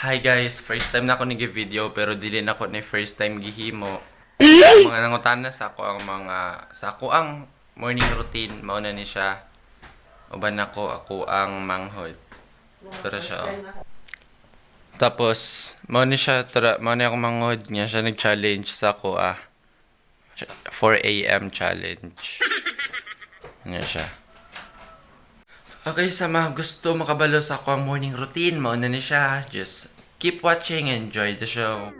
Hi guys, first time na ako nag-video pero dili na ako ni first time gihimo. Mga nangutana sa ako ang morning routine mao na ni siya. Uban ako ang manghod. Tara siya. Tapos mao ni siya mao ni ako manghod niya siya nag-challenge sa ako 4 AM challenge. Niya siya. Okay, sa mga gusto makabalo sa ako ang morning routine, mauna na siya. Just keep watching and enjoy the show.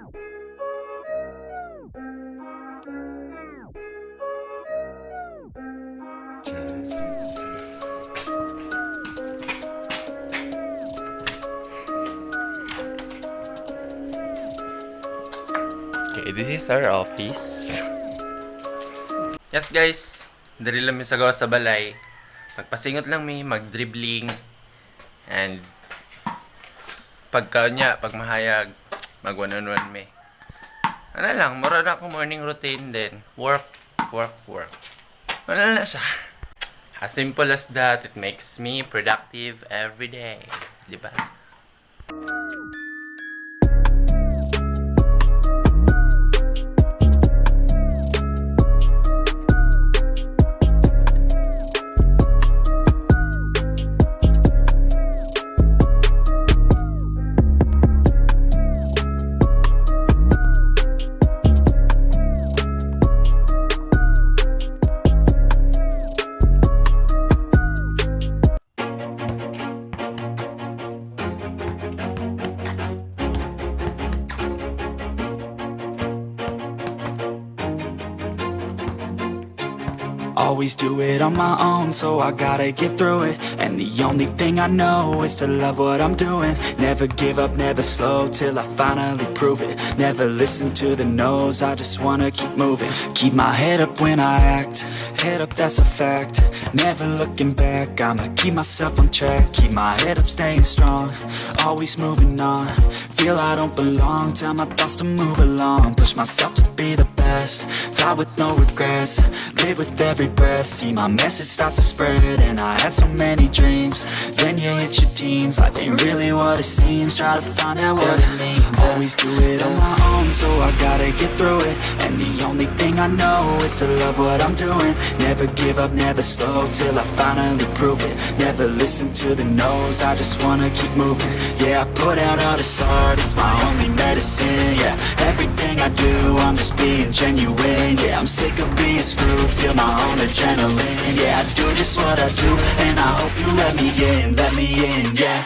Okay, this is our office. Yes guys, dali lang mi sa gawa sa balay. Magpasingot lang mi, mag-dribbling, and pag mahayag, mag-one-on-one mi. Ano lang, mura na ako morning routine din. Work. Ano na siya. As simple as that, it makes me productive every day. Diba? Always do it on my own, so I gotta get through it. And the only thing I know is to love what I'm doing. Never give up, never slow, till I finally prove it. Never listen to the no's, I just wanna keep moving. Keep my head up when I act, head up, that's a fact. Never looking back, I'ma keep myself on track. Keep my head up, staying strong, always moving on. Feel I don't belong, tell my thoughts to move along. Push myself to be the best, die with no regrets. Live with every breath, see my message start to spread. And I had so many dreams, then you hit your teens. Life ain't really what it seems, try to find out what it means. Always do it on my own, so I gotta get through it. And the only thing I know is to love what I'm doing. Never give up, never slow, till I finally prove it. Never listen to the no's, I just wanna keep moving. Yeah, I put out all this art, it's my only medicine. Yeah, everything I do, I'm just being genuine. Yeah, I'm sick of being screwed, feel my own adrenaline. Yeah, I do just what I do, and I hope you let me in, yeah.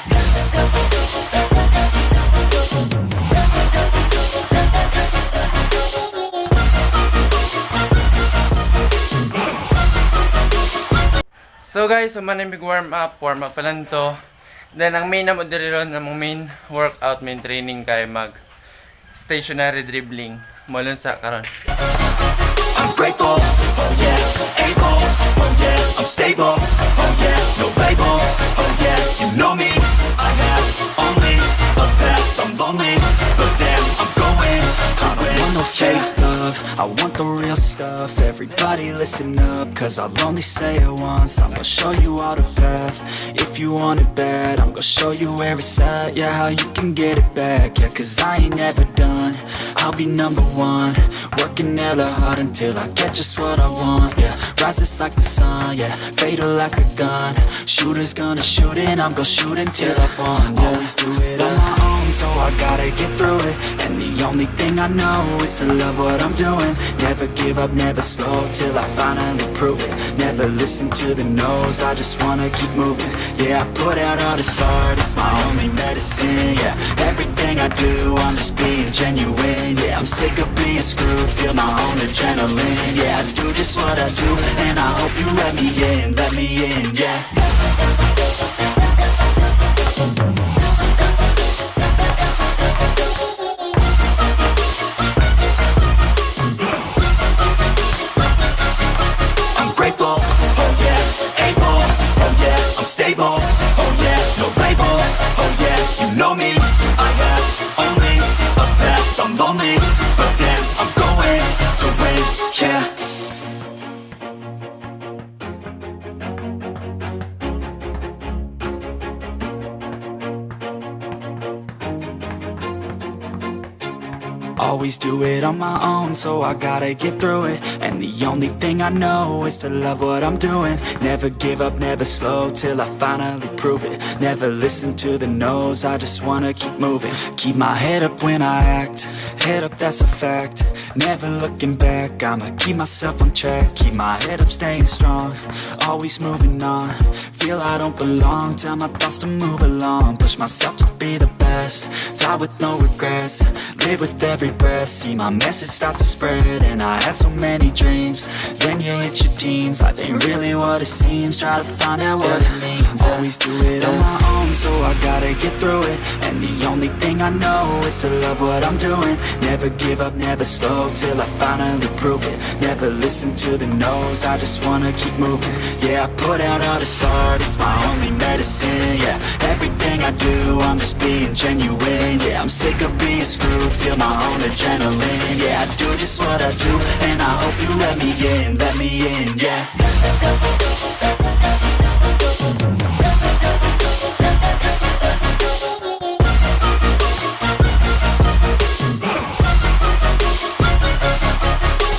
So guys, manimig warm up pa lang to. Then ang main na mo diri ron, ang main workout, main training kay mag stationary dribbling. Molon sa karon. I'm grateful, oh yeah, able, oh yeah, I'm stable, oh yeah, no label, oh yeah, you know me, I have only a path, I'm lonely, but damn, I'm going to win. I don't want no fake love, I want the real stuff. Everybody listen up, cause I'll only say it once. I'm gonna show you all the path, if you want it bad. I'm gonna show you where it's at, yeah, how you can get it back. Yeah, cause I ain't never done, I'll be number one. Working hella hard until I get just what I want. Yeah, rises like the sun, yeah, fatal like a gun. Shooter's gonna shoot and I'm gonna shoot until I won. Yeah. Always do it on my own, so I gotta get through it. And the only thing I know is to love what I'm doing. Never give up, never slow, till I finally prove it. Never listen to the no's, I just wanna keep moving. Yeah, I put out all this art, it's my only medicine. Yeah, everything I do, I'm just being genuine. Yeah, I'm sick of being screwed, feel my own adrenaline. Yeah, I do just what I do, and I hope you let me in, yeah. I'm grateful, oh yeah, able, oh yeah, I'm stable, oh yeah, no label, oh yeah, you know me, I have only a path, I'm lonely, but damn, I'm going to win, yeah. Always do it on my own, so I gotta get through it. And the only thing I know is to love what I'm doing. Never give up, never slow, till I finally prove it. Never listen to the no's, I just wanna keep moving. Keep my head up when I act, head up, that's a fact. Never looking back, I'ma keep myself on track. Keep my head up, staying strong, always moving on. Feel I don't belong, tell my thoughts to move along. Push myself to be the best, die with no regrets. Live with every breath, see my message start to spread. And I had so many dreams, then you hit your teens. Life ain't really what it seems, try to find out what it means. Always do it on my own, so I gotta get through it. And the only thing I know is to love what I'm doing. Never give up, never slow, till I finally prove it. Never listen to the no's, I just wanna keep moving. Yeah, I put out all this art, it's my only medicine. Yeah, everything I do, I'm just being genuine. Yeah, I'm sick of being screwed, feel my own adrenaline. Yeah, I do just what I do, and I hope you let me in, yeah.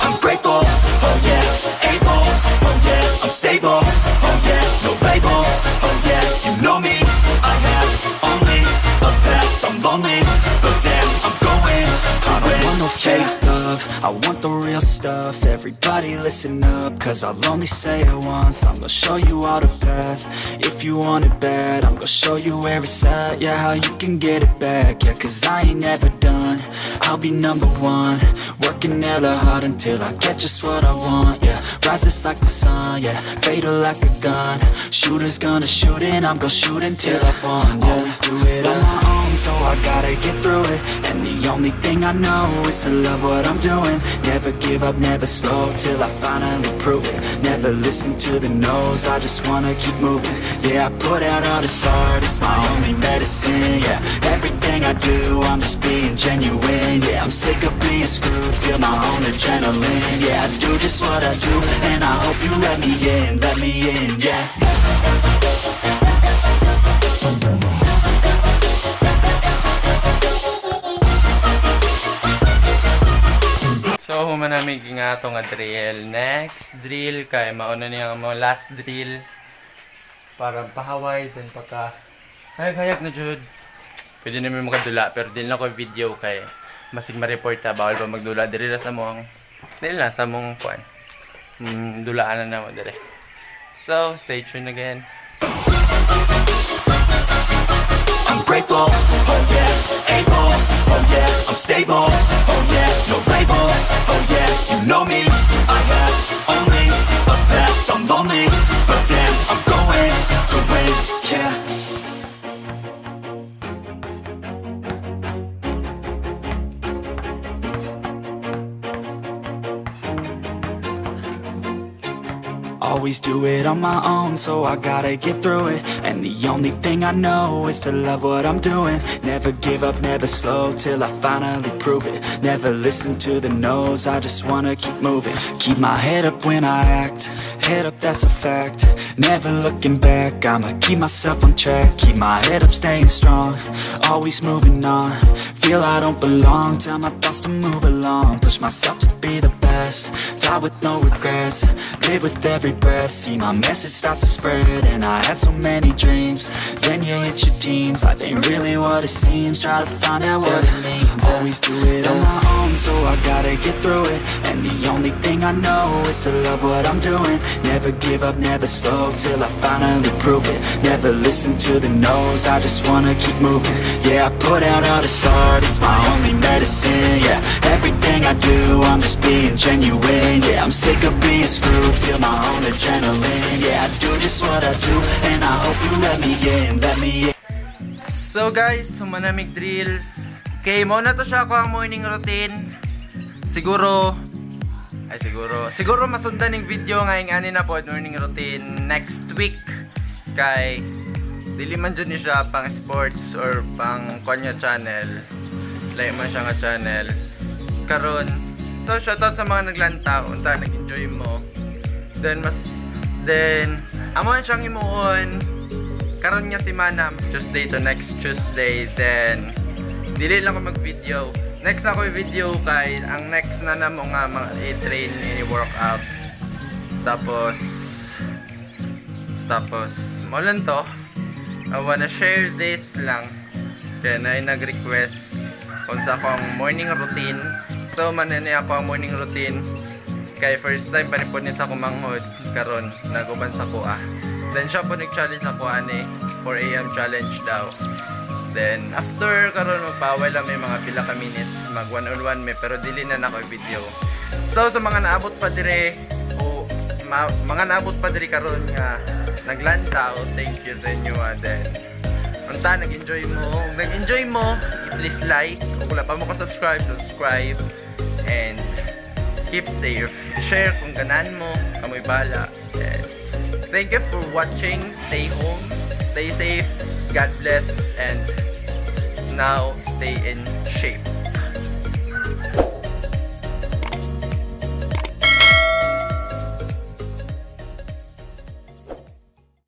I'm grateful, oh yeah, able, oh yeah, I'm stable, oh yeah, no label, oh yeah, you know me, I have only a path, I'm lonely, but damn, I'm going to win. I don't want no fake love, I want the real stuff. Everybody listen up, cause I'll only say it once. I'm gonna show you all the path, if you want it bad. I'm gonna show you where it's at, yeah, how you can get it back. Yeah, cause I ain't never done, I'll be number one. Working hella hard until I get just what I want, yeah. Rises like the sun, yeah, fatal like a gun. Shooter's gonna shoot and I'm gonna shoot until I won, yeah. Always do it on my own, so I gotta get through it. And the only thing I know is to love what I'm doing. Never give up, never slow, till I finally prove it. Never listen to the no's, I just wanna keep moving. Yeah, I put out all this art, it's my only medicine. Yeah, everything I do, I'm just being genuine. Yeah, I'm sick of being screwed, feel my own adrenaline. Yeah, I do just what I do, and I hope you let me in, yeah. So, humanamig nga ito nga drill. Next drill, kay mauna niya mo last drill. Para pahaway, then pagka hayag na jud. Pwede namin makadula, pero din lang ko video kay masig ma-report ta, bawal pa magdula diri ra sa mong dili na sa mong kuan. Dulaan na naman diri. So, stay tuned again. I'm grateful, oh yeah, able, oh yeah, I'm stable, oh yeah, no label, oh yeah, you know me, I have only a path, I'm lonely, but damn, I'm going to win, yeah. Always do it on my own, so I gotta get through it. And the only thing I know is to love what I'm doing. Never give up, never slow, till I finally prove it. Never listen to the no's, I just wanna keep moving. Keep my head up when I act, head up, that's a fact. Never looking back, I'ma keep myself on track. Keep my head up, staying strong, always moving on. Feel I don't belong, tell my thoughts to move along. Push myself to be the best, die with no regrets. Live with every breath, see my message start to spread. And I had so many dreams, then you hit your teens. Life ain't really what it seems, try to find out what it means. Always do it on my own, so I gotta get through it. And the only thing I know is to love what I'm doing. Never give up, never slow, till I finally prove it. Never listen to the no's, I just wanna keep moving. Yeah, I put out all this art, it's my only medicine. Yeah, everything I do, I'm just being genuine. Yeah, I'm sick of being screwed, feel my own adrenaline. Yeah, I do just what I do, and I hope you let me in. So guys, humanamig drills. Okay, muna to siya ako ang morning routine. Siguro masundan yung video ngayong ani na po morning routine next week. Kay dili man dyan siya pang sports or pang kanya channel. Layo man siya nga channel. Karon, so shoutout sa mga naglanta, unta nag-enjoy mo. Then amo siyang imuon. Karon nga si Manam Tuesday to next Tuesday, then dili lang ko mag-video. next na ko video kay ang next na namo nga mga i-train any workout. Tapos mo lang to. I wanna share this lang. Kaya na nag-request kung sa akong morning routine. So manani ako ang morning routine. Kay first time pa ni po niya sa akong manghod karon naguban sa kuha. Then siya po nag-challenge ako ani 4 AM challenge daw. Then after karon magpaway lang may mga pila ka minutes mag 1-on-1 may pero dili na nako video. So sa mga naabot pa dire o mga naabot pa dire karon nga naglantaw, thank you sa inyo. Then unta nag-enjoy mo, please like kung wala pa mo ka subscribe and keep safe. Share kung ganan mo, kamoy bala. And thank you for watching. Stay home, stay safe, God bless, and now stay in shape.